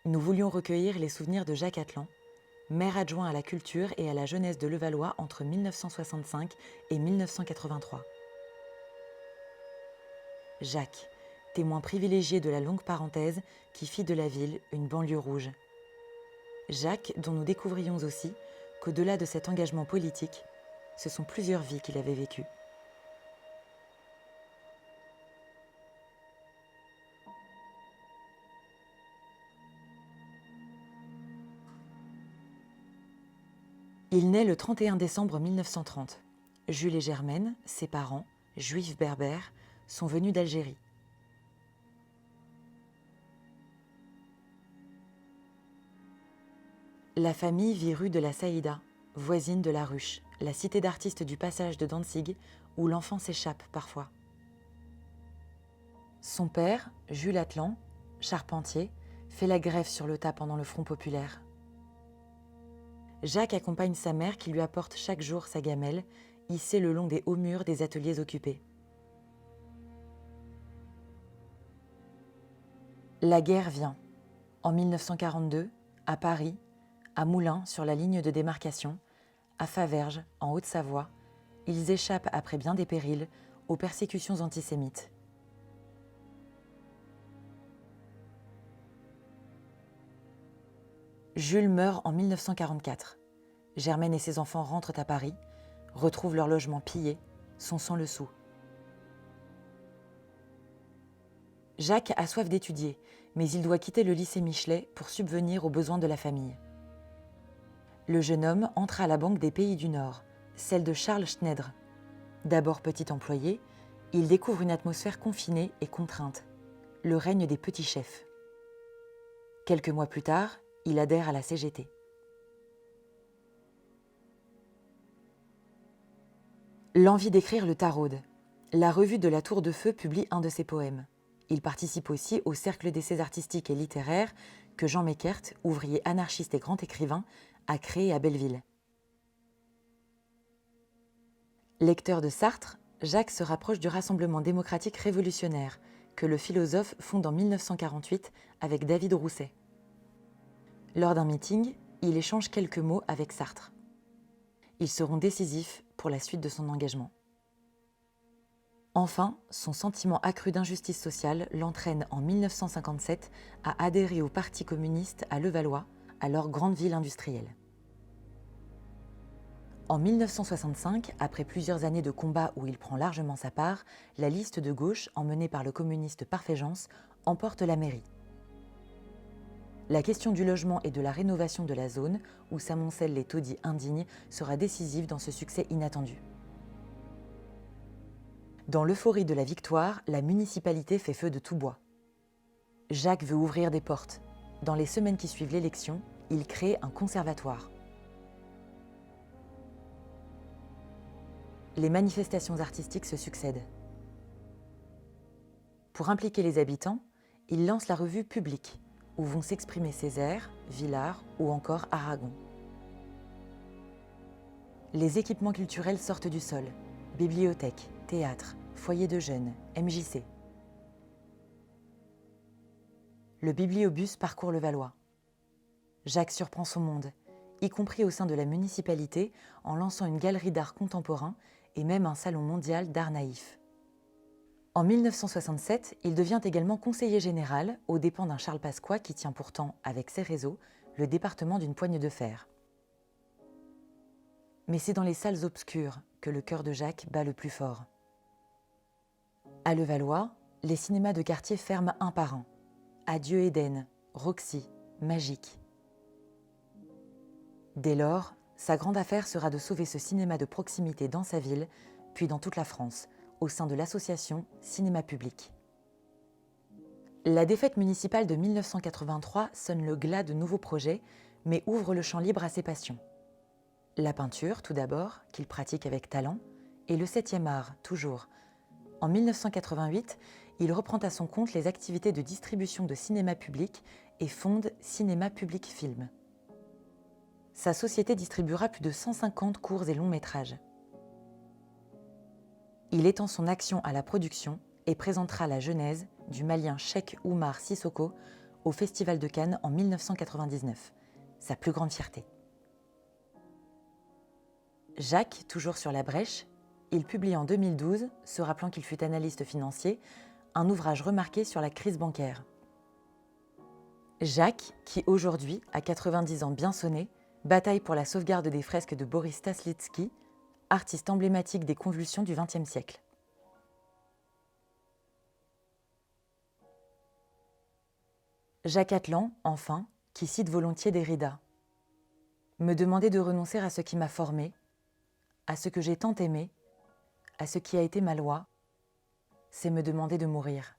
Nous voulions recueillir les souvenirs de Jacques Atlan, maire adjoint à la culture et à la jeunesse de Levallois entre 1965 et 1983. Jacques, témoin privilégié de la longue parenthèse qui fit de la ville une banlieue rouge. Jacques, dont nous découvrions aussi qu'au-delà de cet engagement politique, ce sont plusieurs vies qu'il avait vécues. Il naît le 31 décembre 1930. Jules et Germaine, ses parents, juifs berbères, sont venus d'Algérie. La famille vit rue de la Saïda, voisine de la Ruche, la cité d'artistes du passage de Dantzig, où l'enfant s'échappe parfois. Son père, Jules Atlan, charpentier, fait la grève sur le tas pendant le Front populaire. Jacques accompagne sa mère qui lui apporte chaque jour sa gamelle, hissée le long des hauts murs des ateliers occupés. La guerre vient. En 1942, à Paris, à Moulins, sur la ligne de démarcation, à Faverges, en Haute-Savoie, ils échappent après bien des périls aux persécutions antisémites. Jules meurt en 1944. Germaine et ses enfants rentrent à Paris, retrouvent leur logement pillé, sont sans le sou. Jacques a soif d'étudier, mais il doit quitter le lycée Michelet pour subvenir aux besoins de la famille. Le jeune homme entre à la Banque des Pays du Nord, celle de Charles Schneider. D'abord petit employé, il découvre une atmosphère confinée et contrainte, le règne des petits chefs. Quelques mois plus tard, il adhère à la CGT. L'envie d'écrire le taraude. La revue de la Tour de Feu publie un de ses poèmes. Il participe aussi au Cercle d'essais artistiques et littéraires que Jean Meckert, ouvrier anarchiste et grand écrivain, a créé à Belleville. Lecteur de Sartre, Jacques se rapproche du Rassemblement démocratique révolutionnaire que le philosophe fonde en 1948 avec David Rousset. Lors d'un meeting, il échange quelques mots avec Sartre. Ils seront décisifs pour la suite de son engagement. Enfin, son sentiment accru d'injustice sociale l'entraîne en 1957 à adhérer au Parti communiste à Levallois, alors grande ville industrielle. En 1965, après plusieurs années de combat où il prend largement sa part, la liste de gauche, emmenée par le communiste Parfégence, emporte la mairie. La question du logement et de la rénovation de la zone, où s'amoncellent les taudis indignes, sera décisive dans ce succès inattendu. Dans l'euphorie de la victoire, la municipalité fait feu de tout bois. Jacques veut ouvrir des portes. Dans les semaines qui suivent l'élection, il crée un conservatoire. Les manifestations artistiques se succèdent. Pour impliquer les habitants, il lance la revue Public, où vont s'exprimer Césaire, Villars ou encore Aragon. Les équipements culturels sortent du sol. Bibliothèques, théâtre, foyer de jeunes, MJC. Le bibliobus parcourt le Valois. Jacques surprend son monde, y compris au sein de la municipalité, en lançant une galerie d'art contemporain et même un salon mondial d'art naïf. En 1967, il devient également conseiller général aux dépens d'un Charles Pasqua qui tient pourtant, avec ses réseaux, le département d'une poigne de fer. Mais c'est dans les salles obscures que le cœur de Jacques bat le plus fort. À Levallois, les cinémas de quartier ferment un par un. Adieu Éden, Roxy, Magique. Dès lors, sa grande affaire sera de sauver ce cinéma de proximité dans sa ville, puis dans toute la France, au sein de l'association Cinéma Public. La défaite municipale de 1983 sonne le glas de nouveaux projets, mais ouvre le champ libre à ses passions. La peinture, tout d'abord, qu'il pratique avec talent, et le 7e art, toujours. En 1988, il reprend à son compte les activités de distribution de cinéma public et fonde Cinéma Public Film. Sa société distribuera plus de 150 courts et longs métrages. Il étend son action à la production et présentera la genèse du malien Cheikh Oumar Sissoko au Festival de Cannes en 1999, sa plus grande fierté. Jacques, toujours sur la brèche, il publie en 2012, se rappelant qu'il fut analyste financier, un ouvrage remarqué sur la crise bancaire. Jacques, qui aujourd'hui, à 90 ans bien sonnés, bataille pour la sauvegarde des fresques de Boris Staslitsky, artiste emblématique des convulsions du XXe siècle. Jacques Atlan, enfin, qui cite volontiers Derrida. « Me demander de renoncer à ce qui m'a formé, à ce que j'ai tant aimé, à ce qui a été ma loi, c'est me demander de mourir. »